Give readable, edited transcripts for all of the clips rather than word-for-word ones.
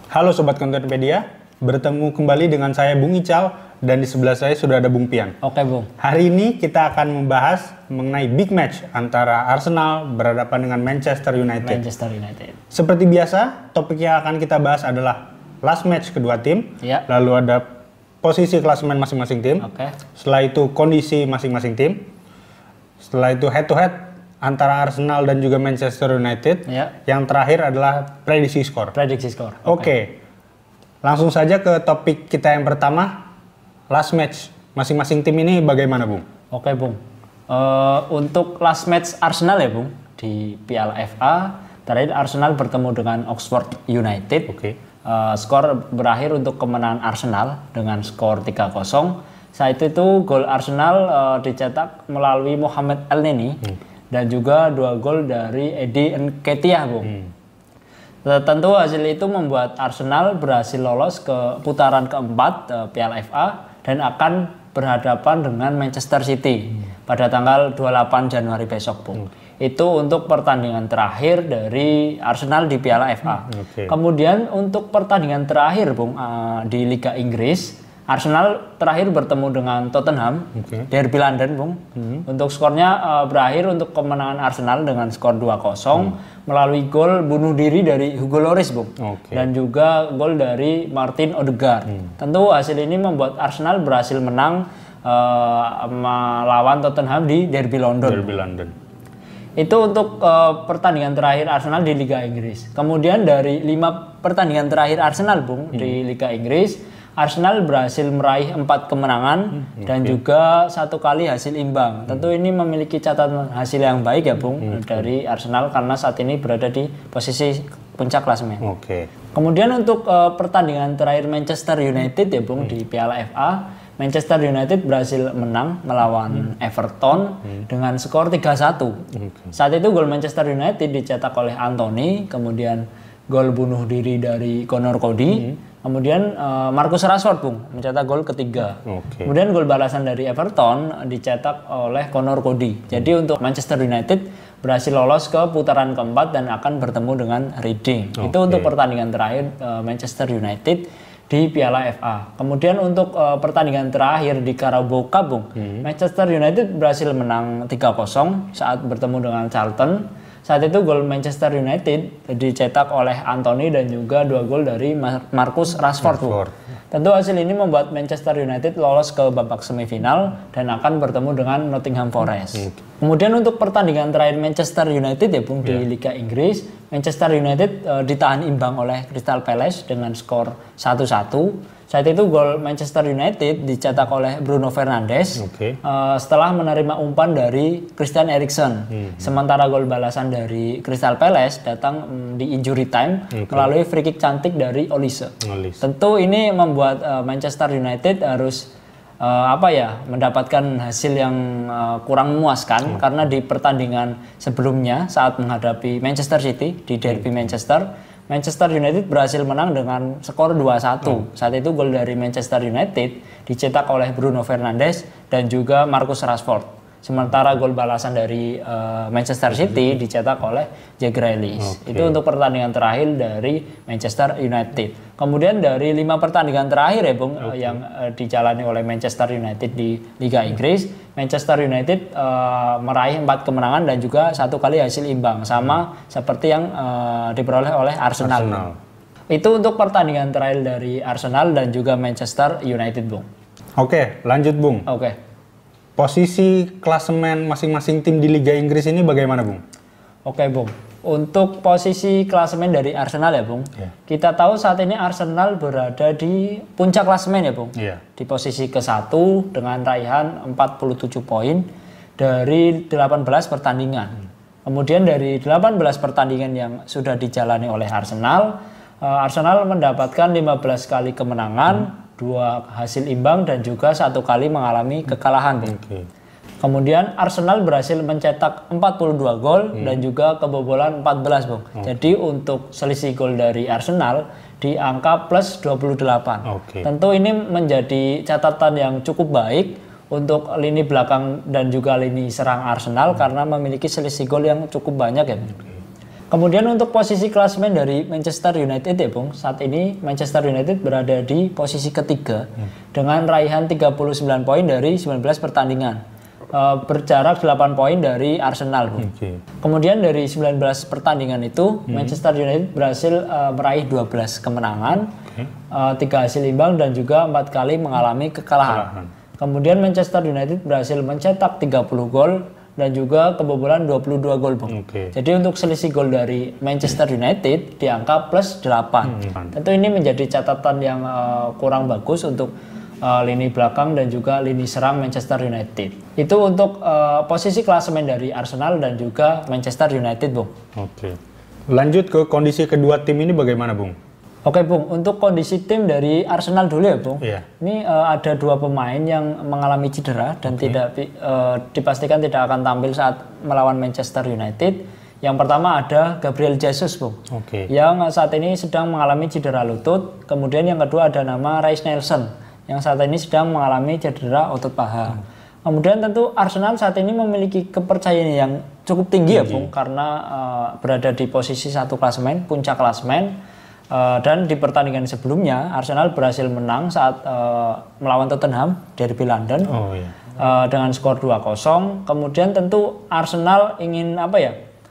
Halo Sobat Kontenpedia, bertemu kembali dengan saya Bung Ical dan di sebelah saya sudah ada Bung Pian. Oke Bung. Hari ini kita akan membahas mengenai big match antara Arsenal berhadapan dengan Manchester United. Seperti biasa, topik yang akan kita bahas adalah last match kedua tim, lalu ada posisi klasemen masing-masing tim, setelah itu kondisi masing-masing tim, setelah itu head to head antara Arsenal dan juga Manchester United. Yang terakhir adalah prediksi skor. Oke. Langsung saja ke topik kita yang pertama. Last match masing-masing tim ini bagaimana, Bung? Oke, Bung. Untuk last match Arsenal ya, Bung, di Piala FA, terakhir Arsenal bertemu dengan Oxford United. Skor berakhir untuk kemenangan Arsenal dengan skor 3-0. Saat itu gol Arsenal dicetak melalui Mohamed Elneny. Dan juga 2 gol dari Eddie Nketiah, Bung. Tentu hasil itu membuat Arsenal berhasil lolos ke putaran keempat Piala FA dan akan berhadapan dengan Manchester City pada tanggal 28 Januari besok, Bung. Itu untuk pertandingan terakhir dari Arsenal di Piala FA. Kemudian untuk pertandingan terakhir, Bung, di Liga Inggris, Arsenal terakhir bertemu dengan Tottenham, Derby London, Bung. Untuk skornya berakhir untuk kemenangan Arsenal dengan skor 2-0 melalui gol bunuh diri dari Hugo Lloris, Bung. Dan juga gol dari Martin Odegaard. Tentu hasil ini membuat Arsenal berhasil menang melawan Tottenham di Derby London. Itu untuk pertandingan terakhir Arsenal di Liga Inggris. Kemudian dari 5 pertandingan terakhir Arsenal, Bung, di Liga Inggris, Arsenal berhasil meraih 4 kemenangan dan juga 1 kali hasil imbang. Tentu ini memiliki catatan hasil yang baik ya, Bung, dari Arsenal karena saat ini berada di posisi puncak klasemen. Kemudian untuk pertandingan terakhir Manchester United ya, Bung, di Piala FA, Manchester United berhasil menang melawan Everton dengan skor 3-1. Saat itu gol Manchester United dicetak oleh Anthony, kemudian gol bunuh diri dari Conor Cody. Kemudian Marcus Rashford, Bung, mencetak gol ketiga. Kemudian gol balasan dari Everton dicetak oleh Conor Cody. Jadi untuk Manchester United berhasil lolos ke putaran keempat dan akan bertemu dengan Reading. Itu untuk pertandingan terakhir Manchester United di Piala FA. Kemudian untuk pertandingan terakhir di Carabao Cup, Bung, Manchester United berhasil menang 3-0 saat bertemu dengan Charlton. Saat itu gol Manchester United dicetak oleh Anthony dan juga 2 gol dari Marcus Rashford. Tentu hasil ini membuat Manchester United lolos ke babak semifinal dan akan bertemu dengan Nottingham Forest. Kemudian untuk pertandingan terakhir Manchester United ya, Bung, di Liga Inggris, Manchester United ditahan imbang oleh Crystal Palace dengan skor 1-1. Saat itu gol Manchester United dicetak oleh Bruno Fernandes setelah menerima umpan dari Christian Eriksen. Sementara gol balasan dari Crystal Palace datang di injury time melalui free kick cantik dari Olise. Tentu ini membuat Manchester United harus mendapatkan hasil yang kurang memuaskan karena di pertandingan sebelumnya saat menghadapi Manchester City di Derby Manchester United berhasil menang dengan skor 2-1. Saat itu gol dari Manchester United dicetak oleh Bruno Fernandes dan juga Marcus Rashford. Sementara gol balasan dari Manchester City dicetak oleh Jack Grealish. Itu untuk pertandingan terakhir dari Manchester United. Kemudian dari 5 pertandingan terakhir ya, Bung, yang dijalani oleh Manchester United di Liga Inggris, Manchester United meraih 4 kemenangan dan juga 1 kali hasil imbang, sama seperti yang diperoleh oleh Arsenal. Itu untuk pertandingan terakhir dari Arsenal dan juga Manchester United, Bung. Oke, lanjut, Bung. Posisi klasemen masing-masing tim di Liga Inggris ini bagaimana, Bung? Oke, Bung. Untuk posisi klasemen dari Arsenal ya, Bung. Kita tahu saat ini Arsenal berada di puncak klasemen ya, Bung. Di posisi ke-1 dengan raihan 47 poin dari 18 pertandingan. Kemudian dari 18 pertandingan yang sudah dijalani oleh Arsenal, Arsenal mendapatkan 15 kali kemenangan, 2 hasil imbang dan juga 1 kali mengalami kekalahan. Kemudian Arsenal berhasil mencetak 42 gol dan juga kebobolan 14, Bung. Jadi untuk selisih gol dari Arsenal di angka plus 28. Tentu ini menjadi catatan yang cukup baik untuk lini belakang dan juga lini serang Arsenal karena memiliki selisih gol yang cukup banyak ya. Kemudian untuk posisi klasemen dari Manchester United ya Bung, saat ini Manchester United berada di posisi ketiga dengan raihan 39 poin dari 19 pertandingan, berjarak 8 poin dari Arsenal Bung. Kemudian dari 19 pertandingan itu Manchester United berhasil meraih 12 kemenangan, 3 hasil imbang dan juga 4 kali mengalami kekalahan. Kemudian Manchester United berhasil mencetak 30 gol dan juga kebobolan 22 gol Bung. Jadi untuk selisih gol dari Manchester United di angka plus 8. Tentu ini menjadi catatan yang kurang bagus untuk lini belakang dan juga lini serang Manchester United. Itu untuk posisi klasemen dari Arsenal dan juga Manchester United Bung. Lanjut ke kondisi kedua tim ini bagaimana Bung? Oke Bung, untuk kondisi tim dari Arsenal dulu ya Bung. Ini ada 2 pemain yang mengalami cedera dan tidak dipastikan tidak akan tampil saat melawan Manchester United. Yang pertama ada Gabriel Jesus Bung, yang saat ini sedang mengalami cedera lutut. Kemudian yang kedua ada nama Reiss Nelson, yang saat ini sedang mengalami cedera otot paha. Kemudian tentu Arsenal saat ini memiliki kepercayaan yang cukup tinggi ya Bung, karena berada di posisi 1 klasemen, puncak klasemen. Dan di pertandingan sebelumnya Arsenal berhasil menang saat melawan Tottenham derby London dengan skor 2-0. Kemudian tentu Arsenal ingin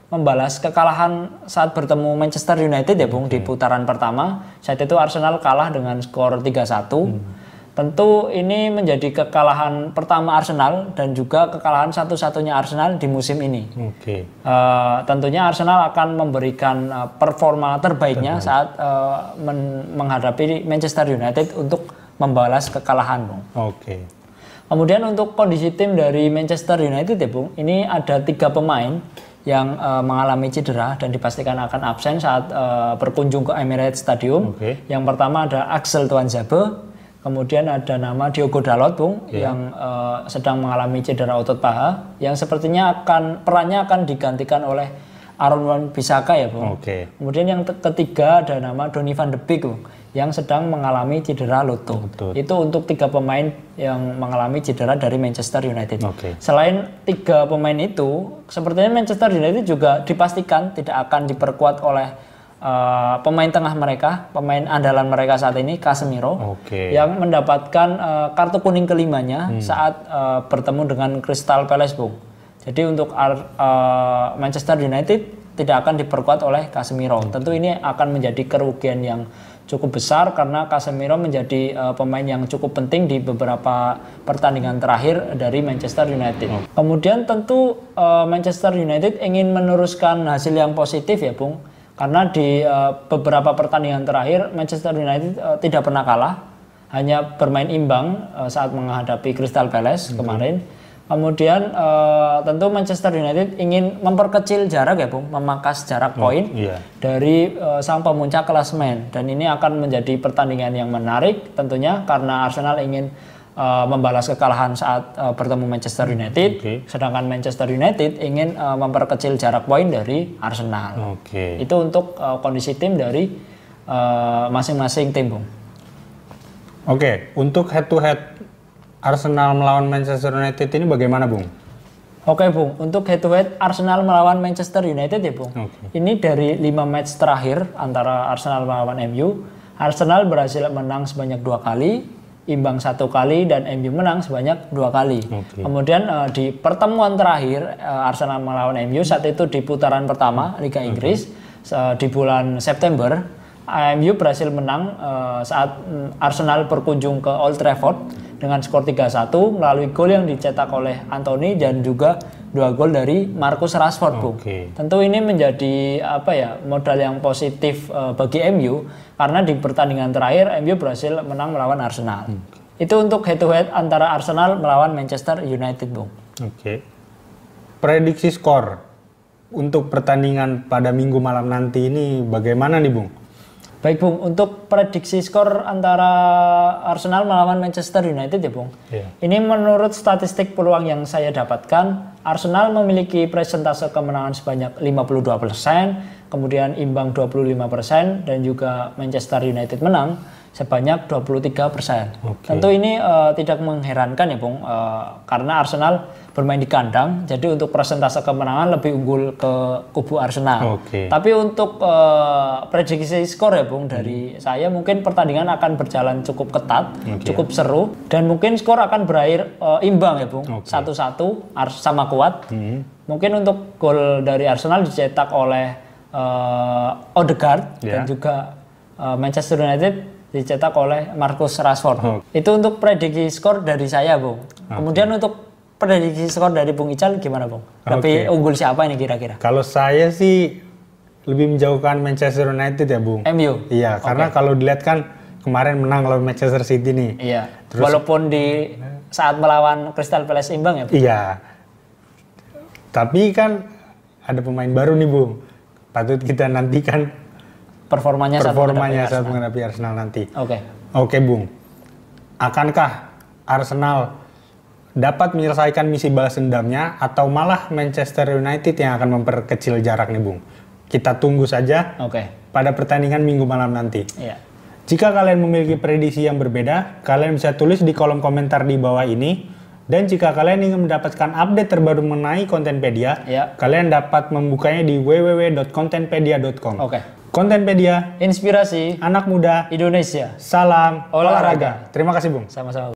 membalas kekalahan saat bertemu Manchester United ya Bung di putaran pertama. Saat itu Arsenal kalah dengan skor 3-1. Tentu ini menjadi kekalahan pertama Arsenal dan juga kekalahan satu-satunya Arsenal di musim ini. Tentunya Arsenal akan memberikan performa terbaiknya saat menghadapi Manchester United untuk membalas kekalahan, Bung. Kemudian untuk kondisi tim dari Manchester United ya Bung, ini ada 3 pemain yang mengalami cedera dan dipastikan akan absen saat berkunjung ke Emirates Stadium. Yang pertama ada Axel Tuanzebe. Kemudian ada nama Diogo Dalot Bung yang sedang mengalami cedera otot paha yang sepertinya perannya akan digantikan oleh Aaron Wan-Bissaka ya Bung. Kemudian yang ketiga ada nama Donny van de Beek Bung yang sedang mengalami cedera lutut. Itu untuk 3 pemain yang mengalami cedera dari Manchester United. Selain 3 pemain itu, sepertinya Manchester United juga dipastikan tidak akan diperkuat oleh pemain tengah mereka, pemain andalan mereka saat ini, Casemiro, yang mendapatkan kartu kuning kelimanya saat bertemu dengan Crystal Palace Bung. Jadi untuk Manchester United tidak akan diperkuat oleh Casemiro. Tentu ini akan menjadi kerugian yang cukup besar karena Casemiro menjadi pemain yang cukup penting di beberapa pertandingan terakhir dari Manchester United. Kemudian tentu Manchester United ingin meneruskan hasil yang positif ya Bung. Karena di beberapa pertandingan terakhir Manchester United tidak pernah kalah, hanya bermain imbang saat menghadapi Crystal Palace kemarin. Kemudian tentu Manchester United ingin memperkecil jarak ya Bung, memangkas jarak poin dari sang pemuncak klasemen. Dan ini akan menjadi pertandingan yang menarik tentunya karena Arsenal ingin membalas kekalahan saat bertemu Manchester United, sedangkan Manchester United ingin memperkecil jarak poin dari Arsenal. Itu untuk kondisi tim dari masing-masing tim, Bung. Untuk head to head Arsenal melawan Manchester United ini bagaimana, Bung? Bung, untuk head to head Arsenal melawan Manchester United ya, Bung. Ini dari 5 match terakhir antara Arsenal melawan MU, Arsenal berhasil menang sebanyak 2 kali, imbang 1 kali dan MU menang sebanyak 2 kali. Kemudian di pertemuan terakhir Arsenal melawan MU saat itu di putaran pertama Liga Inggris di bulan September, MU berhasil menang saat Arsenal berkunjung ke Old Trafford dengan skor 3-1 melalui gol yang dicetak oleh Anthony dan juga 2 gol dari Marcus Rashford, Bung. Tentu ini menjadi modal yang positif bagi MU karena di pertandingan terakhir MU berhasil menang melawan Arsenal. Itu untuk head to head antara Arsenal melawan Manchester United, Bung. Prediksi skor untuk pertandingan pada Minggu malam nanti ini bagaimana nih, Bung? Baik, Bung, untuk prediksi skor antara Arsenal melawan Manchester United ya, Bung. Ini menurut statistik peluang yang saya dapatkan, Arsenal memiliki persentase kemenangan sebanyak 52%, kemudian imbang 25%, dan juga Manchester United menang sebanyak 23%. Tentu ini tidak mengherankan ya Bung, karena Arsenal bermain di kandang, jadi untuk persentase kemenangan lebih unggul ke kubu Arsenal. Tapi untuk prediksi skor ya Bung, dari saya mungkin pertandingan akan berjalan cukup ketat, cukup seru, dan mungkin skor akan berakhir imbang ya Bung, 1-1 sama kuat. Mungkin untuk gol dari Arsenal dicetak oleh Odegaard dan juga Manchester United dicetak oleh Marcus Rashford. Itu untuk prediksi skor dari saya, Bung. Kemudian untuk prediksi skor dari Bung Ical gimana, Bung? Lebih unggul siapa ini kira-kira? Kalau saya sih lebih menjauhkan Manchester United ya, Bung. MU? Iya, karena kalau dilihat kan kemarin menang lawan Manchester City nih. Iya. Terus, walaupun di saat melawan Crystal Palace imbang ya, Bung? Iya. Tapi kan ada pemain baru nih, Bung. Patut kita nantikan performanya saat menghadapi Arsenal nanti. Oke, Bung. Akankah Arsenal dapat menyelesaikan misi balas dendamnya atau malah Manchester United yang akan memperkecil jarak nih, Bung? Kita tunggu saja pada pertandingan Minggu malam nanti. Jika kalian memiliki prediksi yang berbeda, kalian bisa tulis di kolom komentar di bawah ini. Dan jika kalian ingin mendapatkan update terbaru mengenai Kontenpedia, kalian dapat membukanya di www.kontenpedia.com. Kontenpedia, inspirasi anak muda Indonesia. Salam olahraga. Terima kasih, Bung. Sama-sama.